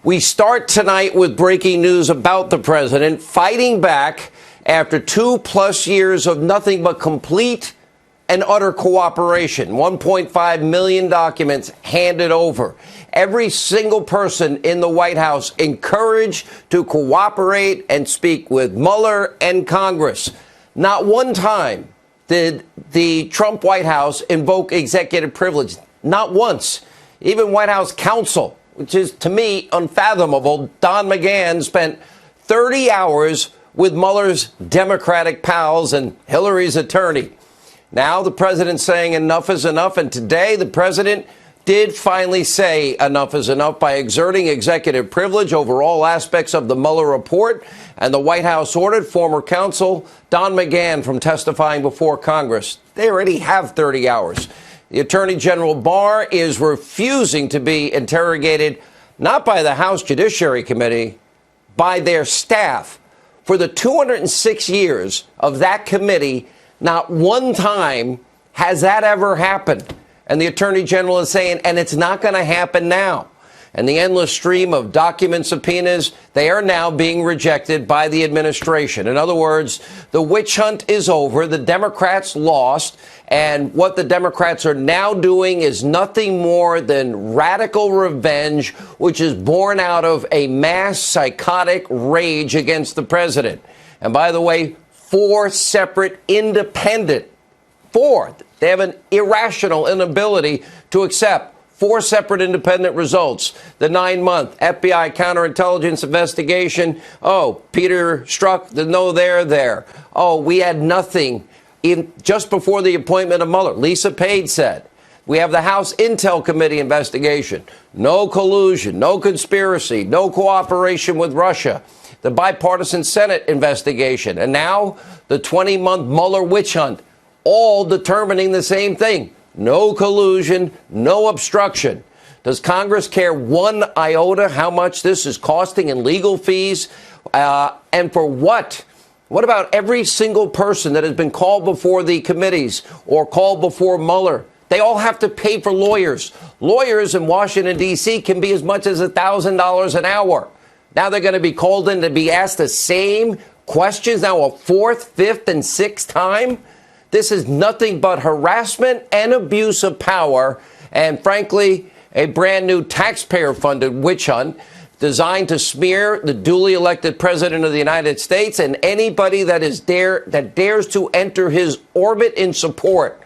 We start tonight with breaking news about the president fighting back after 2+ years of nothing but complete and utter cooperation. 1.5 million documents handed over. Every single person in the White House encouraged to cooperate and speak with Mueller and Congress. Not one time did the Trump White House invoke executive privilege. Not once. Even White House counsel, which is to me unfathomable, Don McGahn spent 30 hours with Mueller's Democratic pals and Hillary's attorney. Now the president's saying enough is enough, and today the president did finally say enough is enough by exerting executive privilege over all aspects of the Mueller report, and the White House ordered former counsel Don McGahn from testifying before Congress. They already have 30 hours. The Attorney General Barr is refusing to be interrogated, not by the House Judiciary Committee, by their staff. For the 206 years of that committee, not one time has that ever happened. And the Attorney General is saying, and it's not going to happen now. And the endless stream of document subpoenas, they are now being rejected by the administration. In other words, the witch hunt is over. The Democrats lost. And what the Democrats are now doing is nothing more than radical revenge, which is born out of a mass psychotic rage against the president. And by the way, 4 separate independent, 4. They have an irrational inability to accept 4 separate independent results. The 9-month FBI counterintelligence investigation. Oh, Peter Strzok, the no there. Oh, we had nothing just before the appointment of Mueller. Lisa Page said. We have the House Intel Committee investigation. No collusion, no conspiracy, no cooperation with Russia. The bipartisan Senate investigation. And now the 20-month Mueller witch hunt, all determining the same thing. No collusion, no obstruction. Does Congress care one iota how much this is costing in legal fees? And for what? What about every single person that has been called before the committees or called before Mueller? They all have to pay for lawyers. Lawyers in Washington, D.C. can be as much as $1,000 an hour. Now they're going to be called in to be asked the same questions now a 4th, 5th, and 6th time. This is nothing but harassment and abuse of power, and frankly, a brand new taxpayer-funded witch hunt designed to smear the duly elected president of the United States and anybody that dares to enter his orbit in support.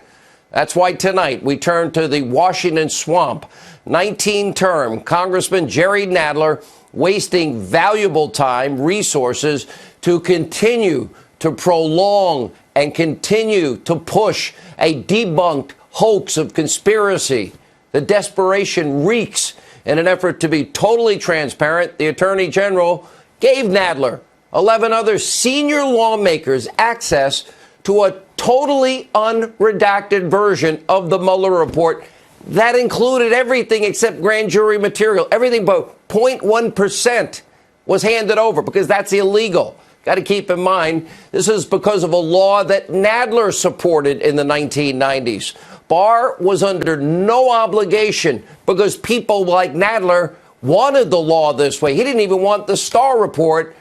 That's why tonight we turn to the Washington swamp. 19-term Congressman Jerry Nadler wasting valuable time, resources to continue to prolong and continue to push a debunked hoax of conspiracy. The desperation reeks. In an effort to be totally transparent, the Attorney General gave Nadler, 11 other senior lawmakers, access to a totally unredacted version of the Mueller report that included everything except grand jury material. Everything but 0.1% was handed over because that's illegal. Got to keep in mind, this is because of a law that Nadler supported in the 1990s. Barr was under no obligation because people like Nadler wanted the law this way. He didn't even want the Starr report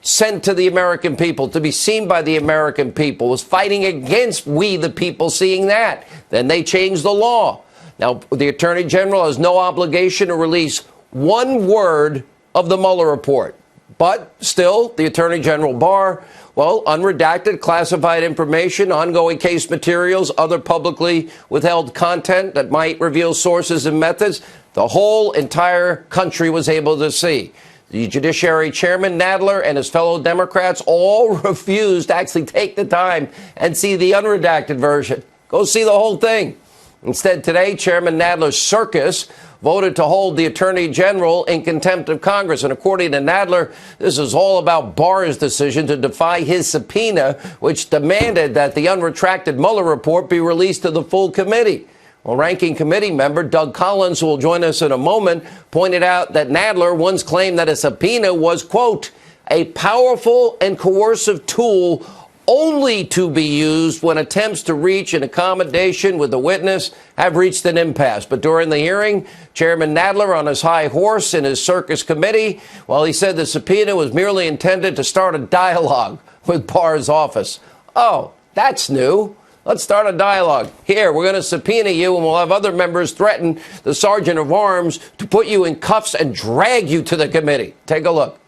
sent to the American people, to be seen by the American people, was fighting against we, the people, seeing that. Then they changed the law. Now, the Attorney General has no obligation to release one word of the Mueller report. But still, the Attorney General Barr, well, unredacted, classified information, ongoing case materials, other publicly withheld content that might reveal sources and methods, the whole entire country was able to see. The Judiciary Chairman Nadler and his fellow Democrats all refused to actually take the time and see the unredacted version. Go see the whole thing. Instead, today, Chairman Nadler's circus voted to hold the Attorney General in contempt of Congress. And according to Nadler, this is all about Barr's decision to defy his subpoena, which demanded that the unretracted Mueller report be released to the full committee. Well, ranking committee member Doug Collins, who will join us in a moment, pointed out that Nadler once claimed that a subpoena was, quote, a powerful and coercive tool only to be used when attempts to reach an accommodation with the witness have reached an impasse. But during the hearing, Chairman Nadler on his high horse in his circus committee, well, he said the subpoena was merely intended to start a dialogue with Barr's office. Oh, that's new. Let's start a dialogue. Here, we're going to subpoena you, and we'll have other members threaten the sergeant of arms to put you in cuffs and drag you to the committee. Take a look.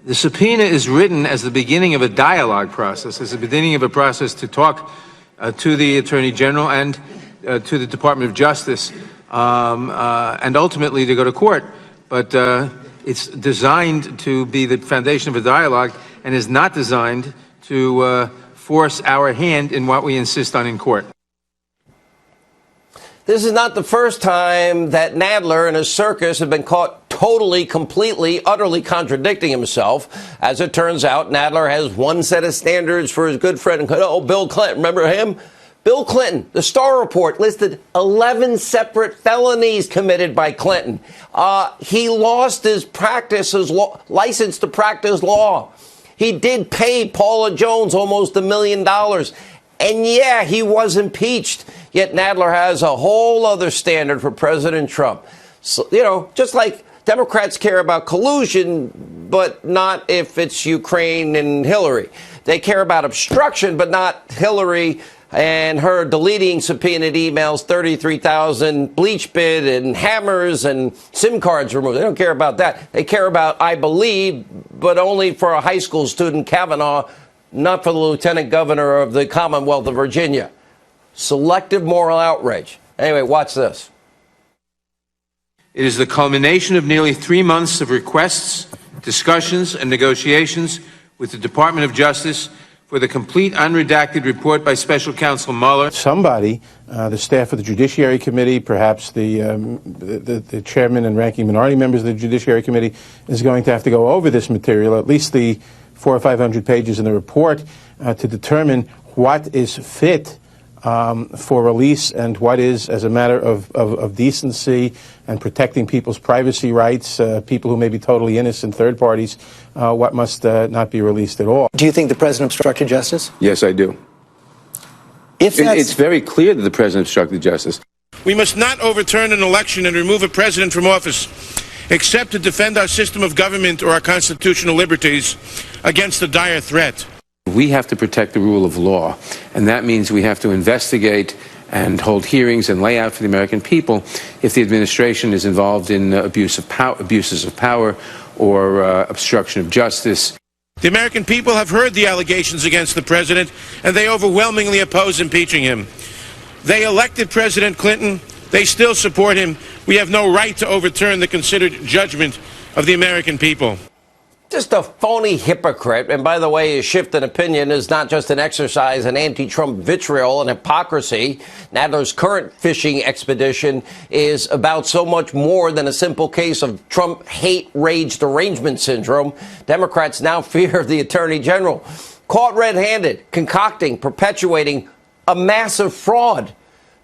The subpoena is written as the beginning of a dialogue process, as the beginning of a process to talk to the Attorney General and to the Department of Justice, and ultimately to go to court. But it's designed to be the foundation of a dialogue and is not designed to force our hand in what we insist on in court. This is not the first time that Nadler and his circus have been caught totally, completely, utterly contradicting himself. As it turns out, Nadler has one set of standards for his good friend, Bill Clinton. Remember him? Bill Clinton, the Starr Report listed 11 separate felonies committed by Clinton. He lost his license to practice law. He did pay Paula Jones almost $1 million. And yeah, he was impeached. Yet Nadler has a whole other standard for President Trump. So, just like Democrats care about collusion, but not if it's Ukraine and Hillary. They care about obstruction, but not Hillary and her deleting subpoenaed emails, 33,000 bleach bid and hammers and SIM cards removed. They don't care about that. They care about, I believe, but only for a high school student, Kavanaugh, not for the lieutenant governor of the Commonwealth of Virginia. Selective moral outrage. Anyway, watch this. It is the culmination of nearly 3 months of requests, discussions, and negotiations with the Department of Justice for the complete unredacted report by Special Counsel Mueller. Somebody, the staff of the Judiciary Committee, perhaps the chairman and ranking minority members of the Judiciary Committee, is going to have to go over this material, at least the 400 or 500 pages in the report, to determine what is fit for release and what is, as a matter of decency and protecting people's privacy rights, people who may be totally innocent, third parties, what must not be released at all. Do you think the president obstructed justice? Yes, I do. It's very clear that the president obstructed justice. We must not overturn an election and remove a president from office, except to defend our system of government or our constitutional liberties against a dire threat. We have to protect the rule of law, and that means we have to investigate and hold hearings and lay out for the American people if the administration is involved in abuses of power or obstruction of justice. The American people have heard the allegations against the president, and they overwhelmingly oppose impeaching him. They elected President Clinton. They still support him. We have no right to overturn the considered judgment of the American people. Just a phony hypocrite. And by the way, his shift in opinion is not just an exercise in anti-Trump vitriol and hypocrisy. Nadler's current fishing expedition is about so much more than a simple case of Trump hate rage derangement syndrome. Democrats now fear the attorney general, caught red-handed, concocting, perpetuating a massive fraud.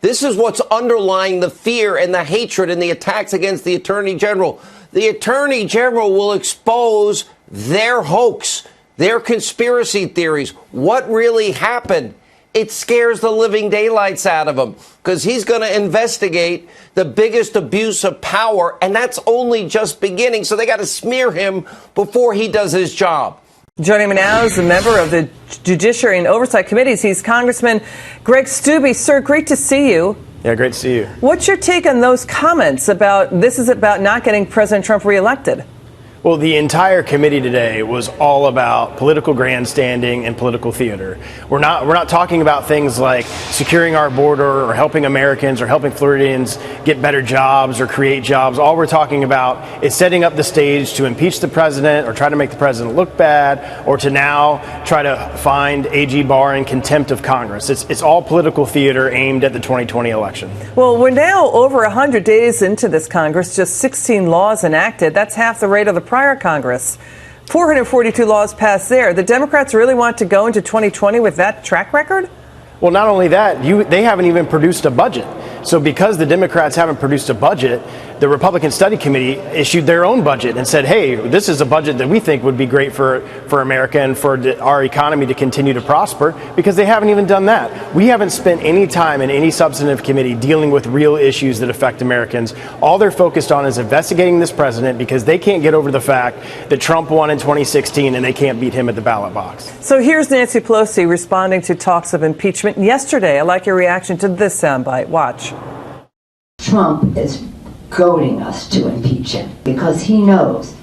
This is what's underlying the fear and the hatred and the attacks against the attorney general. The attorney general will expose their hoax, their conspiracy theories, what really happened. It scares the living daylights out of him because he's going to investigate the biggest abuse of power, and that's only just beginning. So they got to smear him before he does his job. Joining me now is a member of the Judiciary and Oversight Committees. He's Congressman Greg Steube. Sir, great to see you. Yeah, great to see you. What's your take on those comments about this is about not getting President Trump reelected? Well, the entire committee today was all about political grandstanding and political theater. We're not talking about things like securing our border or helping Americans or helping Floridians get better jobs or create jobs. All we're talking about is setting up the stage to impeach the president or try to make the president look bad or to now try to find AG Barr in contempt of Congress. It's all political theater aimed at the 2020 election. Well, we're now over 100 days into this Congress, just 16 laws enacted. That's half the rate of the prior Congress. 442 laws passed there. The Democrats really want to go into 2020 with that track record? Well, not only that, they haven't even produced a budget. So because the Democrats haven't produced a budget, the Republican Study Committee issued their own budget and said, hey, this is a budget that we think would be great for America and for our economy to continue to prosper, because they haven't even done that. We haven't spent any time in any substantive committee dealing with real issues that affect Americans. All they're focused on is investigating this president because they can't get over the fact that Trump won in 2016 and they can't beat him at the ballot box. So here's Nancy Pelosi responding to talks of impeachment yesterday. I like your reaction to this soundbite. Watch. Trump is goading us to impeach him because he knows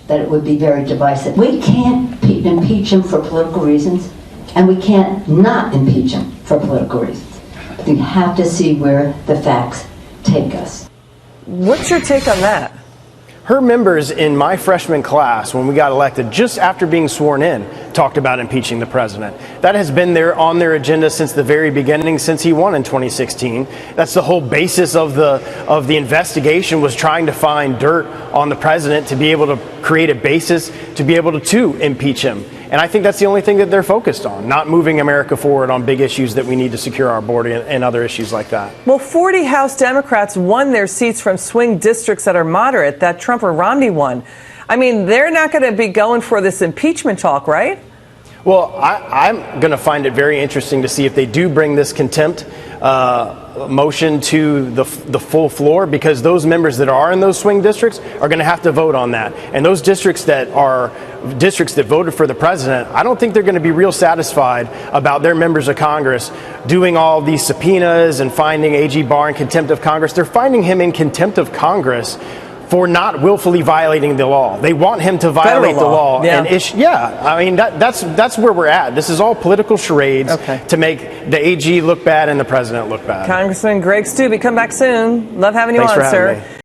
that it would be very divisive. We can't impeach him for political reasons, and we can't not impeach him for political reasons. We have to see where the facts take us. What's your take on that? Her members in my freshman class, when we got elected, just after being sworn in, talked about impeaching the president. That has been on their agenda since the very beginning, since he won in 2016. That's the whole basis of the investigation, was trying to find dirt on the president to be able to create a basis to be able to impeach him. And I think that's the only thing that they're focused on, not moving America forward on big issues that we need to secure our border and other issues like that. Well, 40 House Democrats won their seats from swing districts that are moderate, that Trump or Romney won. I mean, they're not going to be going for this impeachment talk, right? Well, I'm going to find it very interesting to see if they do bring this contempt motion to the full floor, because those members that are in those swing districts are going to have to vote on that. And those districts that are districts that voted for the president, I don't think they're going to be real satisfied about their members of Congress doing all these subpoenas and finding A.G. Barr in contempt of Congress. They're finding him in contempt of Congress for not willfully violating the law. They want him to violate the law. Yeah. And I mean, that's where we're at. This is all political charades to make the AG look bad and the president look bad. Congressman Greg Steube, come back soon. Love having you Thanks on, for having sir. me.